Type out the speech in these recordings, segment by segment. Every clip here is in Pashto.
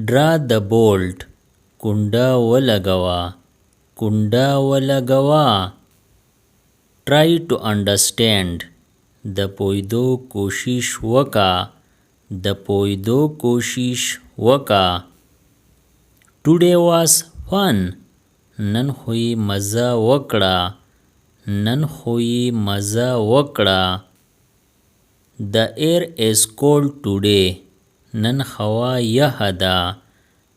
Draw the bolt. Kunda walagawa. Kunda walagawa. Try to understand. The poido koshish waka. The poido koshish waka. Today was fun. نن خوی مزه وکړه. نن خوی مزه وکړه. The air is cold today. نن هوا یخه ده.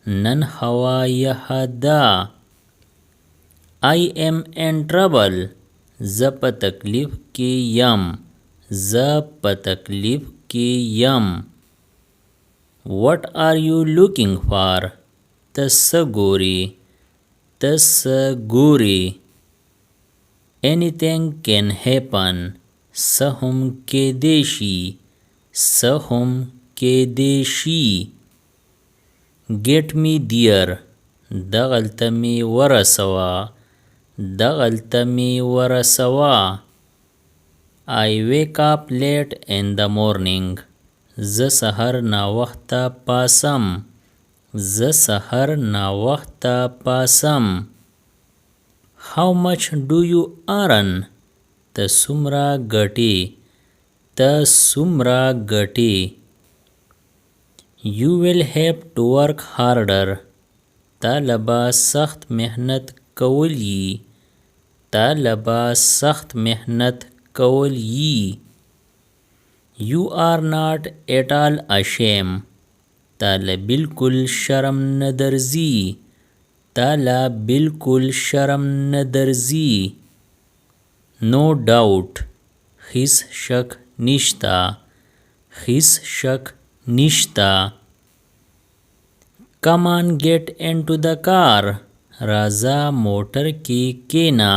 نن هوا یخه ده. I am in trouble. زه په تکلیف کې یم. زه په تکلیف کې یم. What are you looking for? ته څه ګورې؟ ته څه ګورې؟ Anything can happen. څه هم کیدی شي. څه هم کیدی شي. Get me there. دغلته مې ورسوه. دغلته مې ورسوه. I wake up late in the morning. زه سحر ناوخته پاسم. زه سحر ناوخته پاسم. How much do you earn? ته څومره ګټې؟ ته څومره ګټې؟ You will have to work harder. تا به سخت محنت کولی. تا به سخت محنت کولی. You are not at all ashamed. تا بالکل شرم نه درځي. تا بالکل شرم نه درځي. No doubt. هیڅ شک نشتا. هیڅ شک نشتا. Come on, get into the car. راځه موټر کې کینا.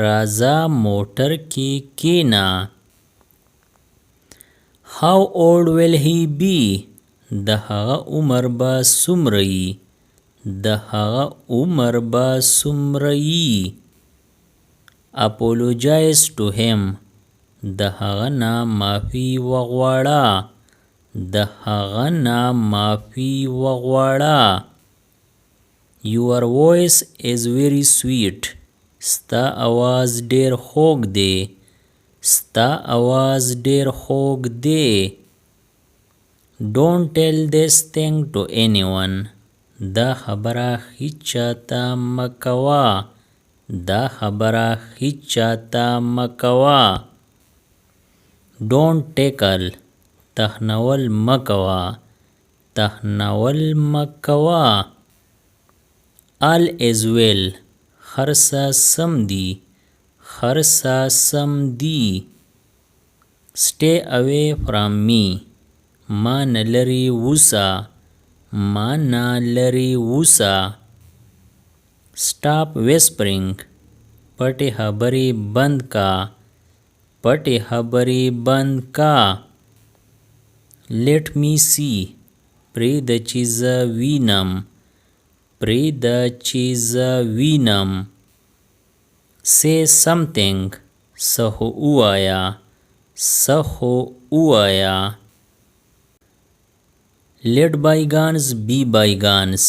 راځه موټر کې کینا. How old will he be? د هغه عمر به څومره وي. د هغه عمر به څومره وي. Apologize to him. د هغه نه معافي وغواړه. د هغه نه معافي وغواړه. Your voice is very sweet. ستا आवाज ډیر خوږ دی. ستا आवाज ډیر خوږ دی. Don't tell this thing to anyone. دا خبره هیچا ته مکوه. دا خبره هیچا ته مکوه. Don't tackle. تخنول مکوه. تخنول مکوه. All is well. هر څه سم دي. هر څه سم دي. Stay away from me. ما نه لرې اوسه. ما نه لرې اوسه. Stop whispering. پټې خبرې بند کا. پټې خبرې بند کا. Let me see. پرېږده چې زه وینم. پرېږده چې زه وینم. Say something. څه خو ووایه. څه خو ووایه. Let bygones be bygones.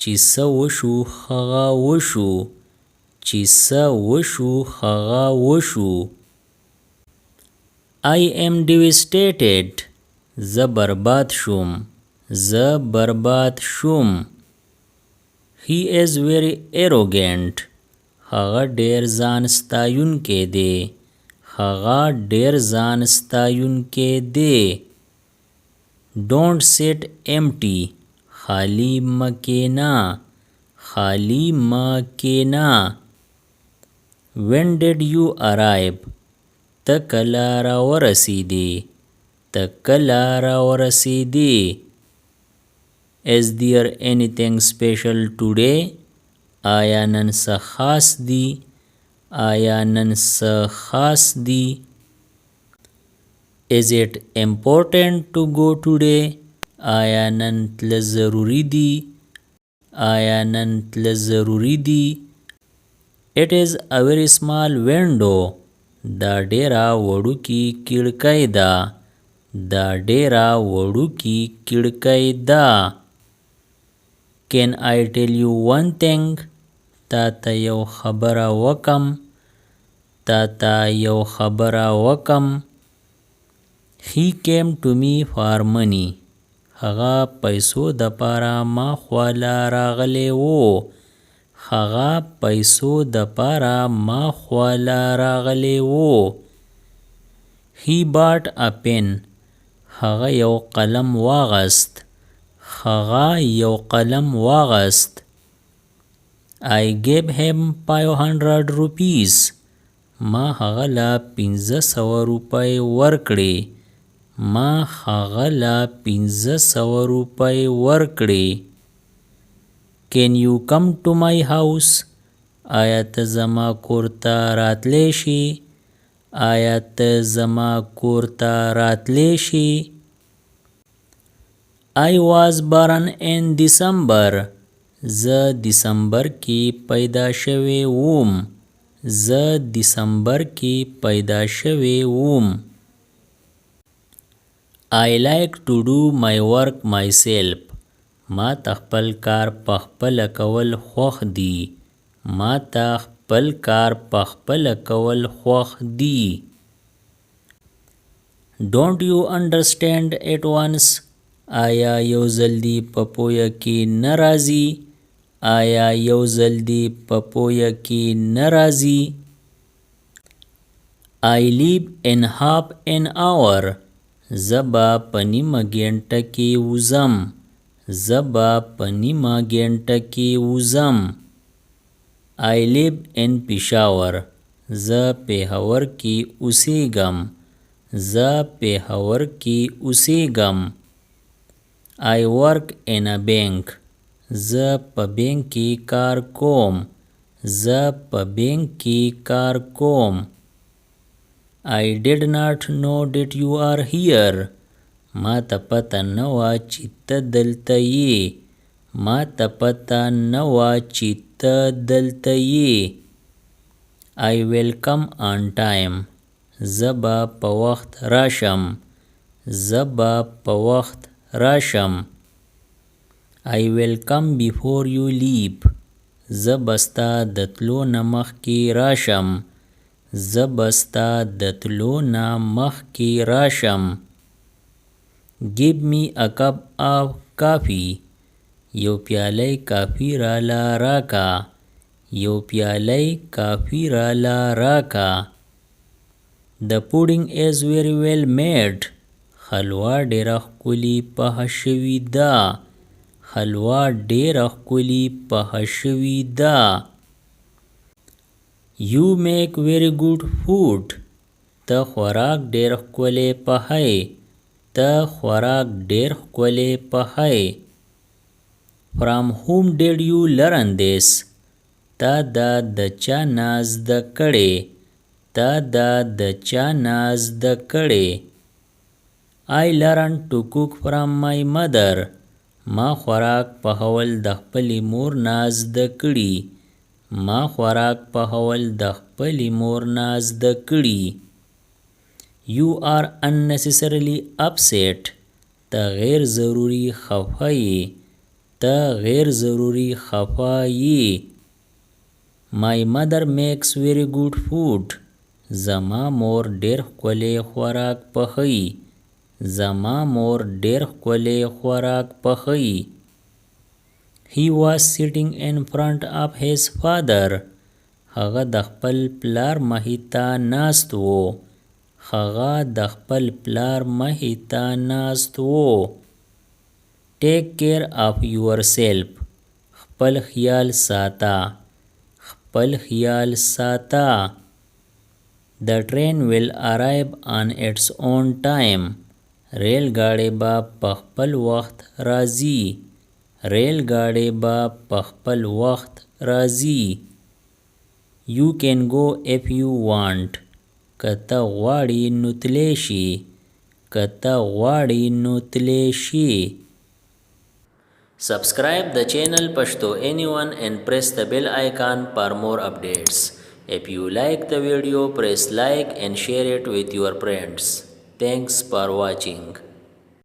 چې څه وشو هغه وشو. چې څه وشو هغه وشو. I am devastated. زه برباد شوم. زه برباد شوم. He is very arrogant. هغه ډیر ځان ستایونکی دی. هغه ډیر ځان ستایونکی دی. Don't sit empty. خالی مه کېنه. خالی مه کېنه. When did you arrive? ته کله راورسېدې. ته کله راورسېدې. Is there anything special today? آیا نن څه خاص دي؟ آیا نن څه خاص دي؟ Is it important to go today? آیا نن تل ضروری دي؟ آیا نن تل ضروری دي؟ It is a very small window. دا ډیره وړوکې کړکۍ ده. دا ډیره وړوکې کړکۍ ده. Can I tell you one thing? تا یو خبره وکم. یو خبره وکم. He came to me for money. هغه پیسو د پاره ما خواله راغلی وو. هغه پیسو د پاره ما خواله راغلی وو. He bought a pen. هغه یو قلم واغست. هغه یو قلم واغست. I gave him 500 rupees. ما هغه له 500 روپۍ ورکړې. ما هغه له 500 روپۍ ورکړې. Can you come to my house? آیا ته زما کور ته راتلی شي؟ آیا ته زما کور ته راتلی شي؟ I was born in December. زه دسمبر کې پیدا شوی وم. زه دسمبر کې پیدا شوی وم. I like to do my work myself. ما ته خپل کار په خپله کول خوښ دي. ما ته خپل کار په خپله کول خوښ دي. Don't you understand at once? آیا یو ځل دی په پویه کې نه راځي؟ آیا یو ځل دی په پویه کې نه راځي؟ I leave in half an hour. زه به په نیمه ګنټه کې وځم. زه به په نیمه ګنټه کې وځم. I live in Peshawar. زه پېښور کې اوسېږم. زه پېښور کې اوسېږم. I work in a bank. زه په بینک کې کار کوم. زه په بینک کې کار کوم. I did not know that you are here. ما ته پته نه وه چې ته دلته یې. ما ته پته نه وه چې ته دلته یې. I will come on time. زه به په وخت راشم. زه به په وخت راشم. I will come before you leave. زه به ستا د تلو نه مخکې راشم. زه به ستا د تلو نه مخکې راشم. Give me a cup of coffee. یو پیالی کافي راله راکا. یو پیالی کافي راله راکا. The pudding is very well made. حلوا ډېره ښکلې پخه شوې ده. حلوا ډېره ښکلې پخه شوې ده. You make very good food. ته خوراک ډېر ښکلی پخوې. ته خوراک ډېر ښکلی پخوې. From whom did you learn this? تا دا د چا نه زده کړې. تا دا د چا نه زده کړې. I learned to cook from my mother. ما خوراک پخول د خپلې مور نه زده کړي. ما خوراک پخول د خپلې مور نه زده کړي. You are unnecessarily upset. ته غیر ضروري خفه یې. ته غیر ضروري خفه یې. My mother makes very good food. زما مور ډېر ښکلی خوراک پخوي. زما مور ډېر ښکلی خوراک پخوي. He was sitting in front of his father. هغه د خپل پلار مخې ته ناست و. هغه د خپل پلار مخې ته ناست و. Take care of yourself. خپل خیال ساته. خپل خیال ساته. The train will arrive on its own time. ریل ګاډی به په خپل وخت راځي. ریل ګاډی به په خپل وخت راځي. You can go if you want. که ته غواړې نو تلی شې. که ته غواړې نو تلی شې. Subscribe the channel Pashto Anyone and press the bell icon for more updates. If you like the video, press like and share it with your friends. Thanks for watching.